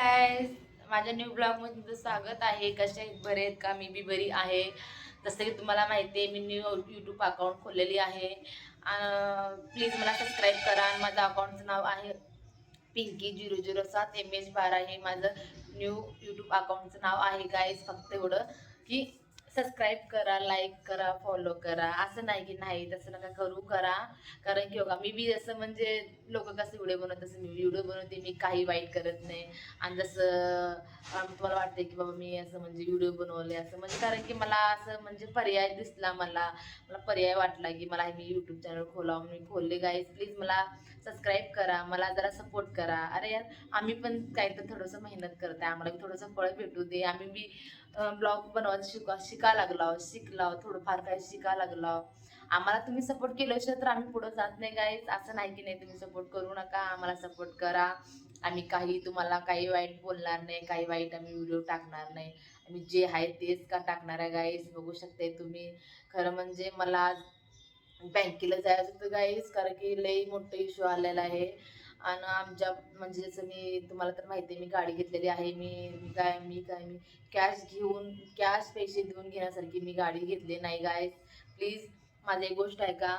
Guys, माझ्या new ब्लॉगमध्ये तुमचं स्वागत आहे. कसे आहेत? बरे आहेत का? मी बी बरी आहे. जसं की तुम्हाला माहिती आहे, मी न्यू यूट्यूब अकाउंट खोललेली आहे. प्लीज मला सबस्क्राईब करा. आणि माझं अकाउंटचं नाव आहे Pinky007 हे माझं न्यू यूट्यूब अकाउंटचं नाव आहे. गाईज, फक्त एवढं की सबस्क्राईब करा, लाईक करा, फॉलो करा. असं नाही की नाही तसं नका करू, करा. कारण की बघा, मी बी जसं म्हणजे लोक कसं व्हिडिओ बनवत तसं मी व्हिडिओ बनवते. मी काही वाईट करत नाही. आणि जसं तुम्हाला वाटते की बाबा मी असं म्हणजे व्हिडिओ बनवले असं म्हणजे, कारण की मला असं म्हणजे पर्याय दिसला, मला मला पर्याय वाटला की मला मी यूट्यूब चॅनल खोलावं. मी खोलले. गाईज, प्लीज मला सबस्क्राईब करा, मला जरा सपोर्ट करा. अरे यार, आम्ही पण काहीतरी थोडंसं मेहनत करत आहे, आम्हाला बी थोडंसं फळ भेटू दे. आम्ही बी ब्लॉग बनवायला शिका लागलो, शिकलाव, थोडंफार काही शिका लागलो. आम्हाला तुम्ही सपोर्ट केल्याशिवाय तर आम्ही पुढे जात नाही. गाईज, असं नाही की नाही तुम्ही सपोर्ट करू नका, आम्हाला सपोर्ट करा. आम्ही काही तुम्हाला काही वाईट बोलणार नाही, काही वाईट आम्ही व्हिडिओ टाकणार नाही. आम्ही जे आहे तेच का टाकणार आहे. गाईज, बघू शकते तुम्ही. खरं म्हणजे मला बँकेला जायचं होतं गाईज, कारण की लई मोठं इश्यू आलेला आहे. आणि आमच्या म्हणजे जसं मी तुम्हाला तर माहिती आहे, मी गाडी घेतलेली आहे. मी कॅश पैसे देऊन घेण्यासारखी मी गाडी घेतली नाही. गाईज, प्लीज माझी एक गोष्ट आहे का,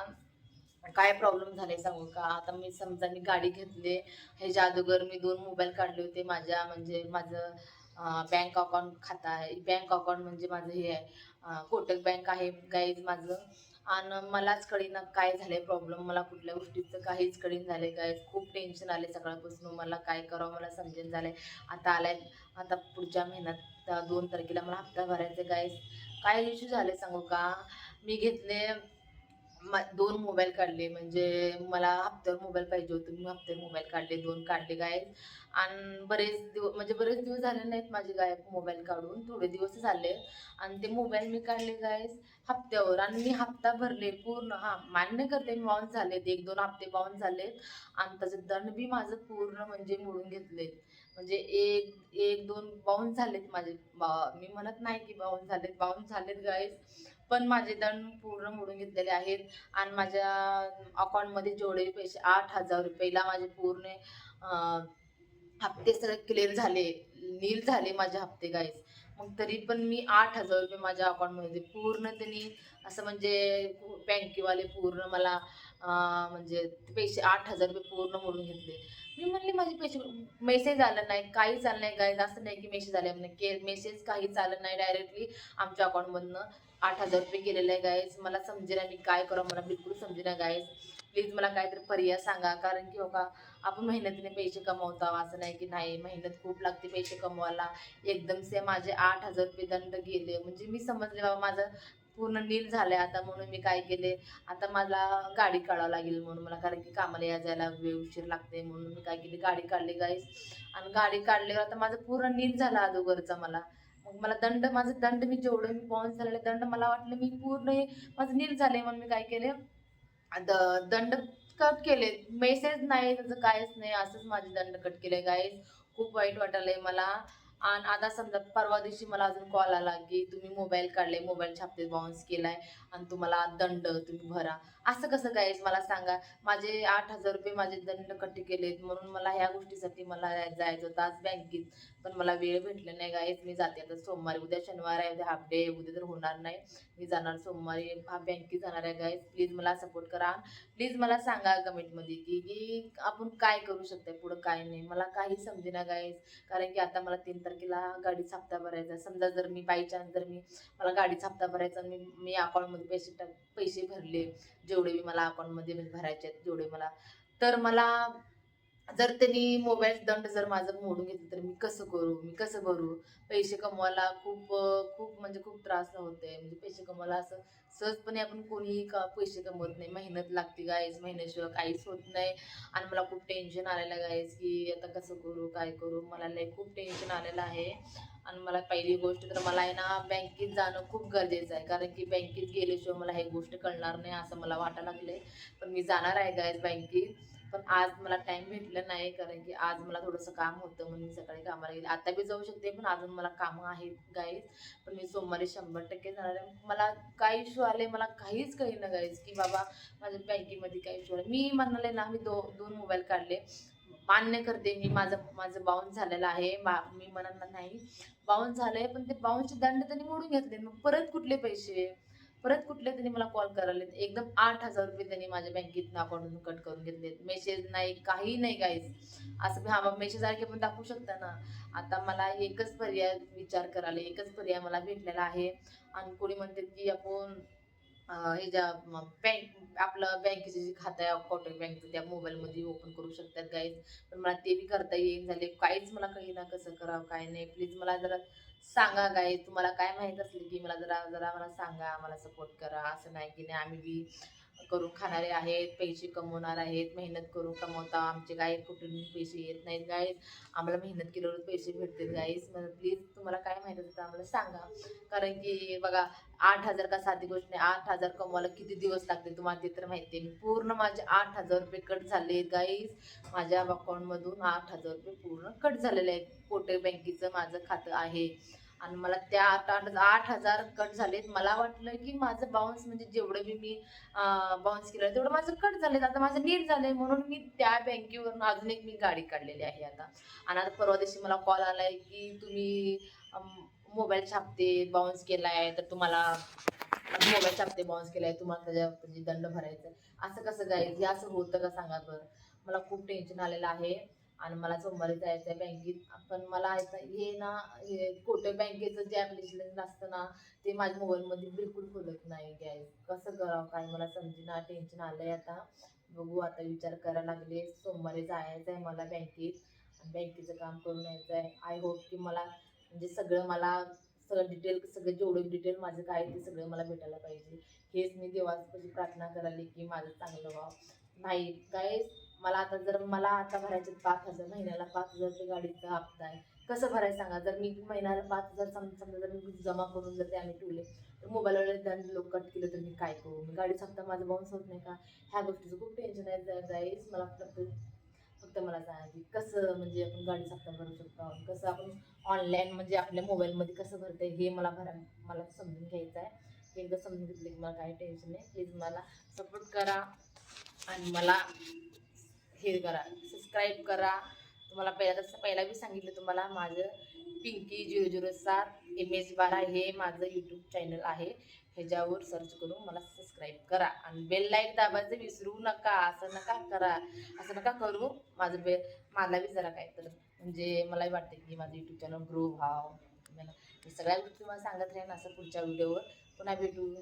काय प्रॉब्लेम झाले सांगू का. आता मी समजा मी गाडी घेतले, ह्याच्या अगोदर मी 2 मोबाईल काढले होते. म्हणजे माझं बँक अकाउंट खाता आहे. बँक अकाउंट म्हणजे माझं हे आहे, कोटक बँक आहे गाईज माझं. आणि मलाच कळेना काय झाले प्रॉब्लेम, मला कुठल्या गोष्टीचं काहीच कळेन झाले. गाईज, खूप टेन्शन आले सकाळपासून. मला काय करावं मला समजेन झालंय. आता आलाय, आता पुढच्या महिन्यात 2 तारखेला मला हप्ता भरायचा. गाईज, काय इश्यू झाले सांगू का. मी घेतले 2 मोबाईल काढले, म्हणजे मला हप्त्यावर मोबाईल पाहिजे होते. मी हप्त्यावर मोबाईल काढले, 2 काढले. गायज, आणि बरेच दिवस झाले नाहीत माझे मोबाईल काढून, थोडे दिवस झाले. आणि ते मोबाईल मी काढले गायज हप्त्यावर, आणि मी हप्ता भरले पूर्ण. हा, मान्य करते मी बाउन्स झालेत, 1-2 हप्ते बाउन्स झालेत. आणि त्याचं दंड बी माझं पूर्ण म्हणजे मोडून घेतले. म्हणजे एक एक दोन बाउन्स झालेत माझे. मी म्हणत नाही की बाउन्स झालेत गाईज, पण माझे दंड पूर्ण मोडून घेतलेले आहेत. आणि माझ्या अकाउंटमध्ये जेवढे पैसे 8,000 रुपयाला माझे पूर्ण हप्ते सगळे क्लिअर झाले, नील झाले माझे हप्ते. गाईज, मग तरी पण मी 8,000 रुपये माझ्या अकाउंटमध्ये पूर्ण त्यांनी असं म्हणजे बँकेवाले पूर्ण मला म्हणजे पैसे 8,000 रुपये पूर्ण मोडून घेतले. मी म्हणले माझे पैसे, मेसेज आलं नाही, काही आलं नाही. गाईज, असं नाही की मेसेज आले म्हणजे मेसेज काहीच आलं नाही. डायरेक्टली आमच्या अकाउंटमधनं 8,000 रुपये गेलेले आहे. गाईज, मला समजेना मी काय करावं, मला बिलकुल समजेना. गाईज, प्लीज मला काहीतरी पर्याय सांगा. कारण की हो का, आपण मेहनतीने पैसे कमवतो, असं नाही की नाही, मेहनत खूप लागते पैसे कमवायला. एकदम से माझे 8,000 रुपये दंड गेले, म्हणजे मी समजले बाबा माझं पूर्ण नील झालंय आता. म्हणून मी काय केले, आता मला गाडी काढावं लागेल म्हणून मला, कारण की कामाला जायला वेळ उशीर लागते. म्हणून मी काय केली, गाडी काढली. गाईस, आणि गाडी काढल्यावर आता माझं पूर्ण नील झाला अगोदरचा मला. मग मला माझं दंड मी जेवढे मी बाउन्स झालेले दंड, मला वाटलं मी पूर्ण हे माझं नील झाले. म्हणून मी काय केले, दंड कट केले. मेसेज नाही त्याचं, काहीच नाही, असंच माझे दंड कट केले. गाईज, खूप वाईट वाटायलंय मला. आणि आता समजा परवा दिवशी मला अजून कॉल आला की तुम्ही मोबाईल काढले, मोबाईल छापते बाउन्स केलाय, आणि तुम्हाला दंड तुम्ही भरा. असं कसं गाईज, मला सांगा. माझे 8,000 रुपये माझे दंड कट केलेत, म्हणून मला ह्या गोष्टीसाठी मला जायचं होतं आज बँकेत, पण मला वेळ भेटले नाही. गाईज, मी जाते आता सोमवारी. उद्या शनिवार आहे, उद्या हाफ डे, उद्या तर होणार नाही. मी जाणार सोमवारी, बँकेत जाणार आहे. गाईज, प्लीज मला सपोर्ट करा. प्लीज मला सांगा कमेंटमध्ये की आपण काय करू शकते पुढं, काय नाही. मला काही समजेना गाईज, कारण की आता मला 3 तारखेला गाडीचा हप्ता भरायचा. समजा जर मी बाय चान्स जर मला गाडीचा हप्ता भरायचा, मी अकाउंटमध्ये पैसे भरले, जेवढे मी मला अकाउंटमध्ये भरायचे आहेत जेवढे मला, तर मला जर त्यांनी मोबाईल दंड जर माझं मोडून घेतलं तर मी कसं भरू. पैसे कमवायला खूप म्हणजे खूप त्रास होते. म्हणजे पैसे कमवायला असं सहजपणे आपण कोणीही पैसे कमवत नाही, मेहनत लागते. गाईज, मेहनतशिवाय काहीच होत नाही. आणि मला खूप टेन्शन आलेलं गाईज की आता कसं करू, काय करू, मला लय खूप टेन्शन आलेलं आहे. आणि मला पहिली गोष्ट तर मला आहे ना, बँकेत जाणं खूप गरजेचं आहे, कारण की बँकेत गेल्याशिवाय मला हे गोष्ट कळणार नाही असं मला वाटायला लागले. पण मी जाणार आहे गाईज बँकेत. पण आज मला टाइम भेटलं नाही, कारण की आज मला थोडंसं काम होतं म्हणून मी सकाळी कामाला गेले. आता बी जाऊ शकते, पण अजून मला कामं आहेत गाईज. पण मी सोमवारी 100% जाणार आहे. मला काय इश्यू आले मला काहीच कळेना गाईज, की बाबा माझ्या बँकेमध्ये काय इश्यू आले. मी म्हणाले ना, मी 2 मोबाईल काढले. मान्य करते मी, माझं माझं बाउन्स झालेलं आहे, मी म्हणत नाही बाउन्स झालंय, पण ते बाउन्सचे दंड त्यांनी मोडून घेतले. मग परत कुठले पैसे, परत कुठले त्यांनी मला कॉल करायला एकदम 8,000 रुपये त्यांनी माझ्या बँकेत अकाउंटमधून कट करून घेतले. मेसेज नाही, काही नाही गाईज. असं हा मग मेसेज सारखे पण दाखवू शकता ना. आता मला एकच पर्याय विचार करायला, एकच पर्याय मला भेटलेला आहे. आणि कोणी म्हणते की आपण ह्याच्या बँक आपलं बँकेचे जे खातं आहे अकाउंट बँकचं त्या मोबाईलमध्ये ओपन करू शकतात गाईज. पण मला ते बी करता येईन झाले. काहीच मला काही ना कसं करावं काय नाही. प्लीज मला जरा सांगा गाईज. तुम्हाला काय माहीत असले की मला जरा जरा मला सांगा. मला सपोर्ट करा. असं नाही की नाही आम्ही बी करून खाणारे आहेत, पैसे कमवणार आहेत, मेहनत करून कमवता. आमचे काय कुठून पैसे येत नाहीत गाईज. आम्हाला मेहनत केल्यावर पैसे भेटतात गाईज. प्लीज तुम्हाला काय माहीत असेल तर आम्हाला सांगा. कारण की बघा 8,000 का साधी गोष्ट नाही. 8,000 कमवायला किती दिवस लागते तुम्हाला ते तर माहिती आहे. पूर्ण माझे 8,000 रुपये कट झाले गाईज. माझ्या अकाउंटमधून 8,000 रुपये पूर्ण कट झालेले आहेत. कोटक बँकेचं माझं खातं आहे. आणि मला त्या 8,000 कट झालेत. मला वाटलं की माझं बाउन्स म्हणजे जेवढं बी मी बाउन्स केलं तेवढं माझं कट झालेत. आता माझं नीट झालंय म्हणून मी त्या बँकेवरून अजून एक मी गाडी काढलेली आहे आता. आणि आता परवा दिवशी मला कॉल आलाय की तुम्ही मोबाईलचे हप्ते बाउन्स केलाय तर तुम्हाला मोबाईलचे हप्ते बाउन्स केलाय, तुम्हाला त्याच्या दंड भरायचा आहे. असं कसं जाईल? हे असं होतं का सांगा बरं. मला खूप टेन्शन आलेलं आहे. आणि मला सोमवारी जायचं आहे बँकेत. पण मला हे ना हे कोटक बँकेचं जे ॲप्लिकेशन असतं ना ते माझ्या मोबाईलमध्ये बिलकुल खोलत नाही गॅस. कसं करावं काय मला समजेना. टेन्शन आलंय आता. बघू आता विचार करायला लागले. सोमवारी जायचं आहे मला बँकेत आणि बँकेचं काम करून यायचं आहे. आय होप की मला म्हणजे सगळं मला सगळं डिटेल सगळं जेवढं डिटेल माझं काय ते सगळं मला भेटायला पाहिजे. हेच मी देवाची प्रार्थना करायला की माझं चांगलं व्हावं. नाही काय मला आता भरायचे 5,000 महिन्याला 5,000 गाडीचा हप्ता आहे. कसं भरायचं सांगा. जर मी महिन्याला 5,000 समजा जर मी जमा करून जर ते आम्ही ठेवले तर मोबाईलवाले दंड लोक कट केलं तर मी काय करू. गाडीचा हप्ता माझा बाउन्स होत नाही का. ह्या गोष्टीचं खूप टेन्शन आहे गाईस. मला फक्त मला सांगा की कसं म्हणजे आपण गाडीचा हप्ता भरू शकतो. कसं आपण ऑनलाईन म्हणजे आपल्या मोबाईलमध्ये कसं भरता येईल हे मला समजून घ्यायचं आहे. एकदा समजून घेतलं की मला काही टेन्शन नाही. प्लीज मला सपोर्ट करा आणि मला हे करा, सबस्क्राईब करा. तुम्हाला पहिला बी सांगितलं तुम्हाला माझं Pinky007 MS12 हे माझं यूट्यूब चॅनल आहे. ह्याच्यावर सर्च करून मला सबस्क्राईब करा आणि बेल लाईक दाबायचं विसरू नका. असं नका करा, असं नका करू. मला बी जरा काय तर म्हणजे मलाही वाटतं की माझं यूट्यूब चॅनल ग्रो व्हावं. मी सगळ्या गोष्टी तुम्हाला सांगत राहीन असं पुढच्या व्हिडिओवर. पुन्हा भेटू.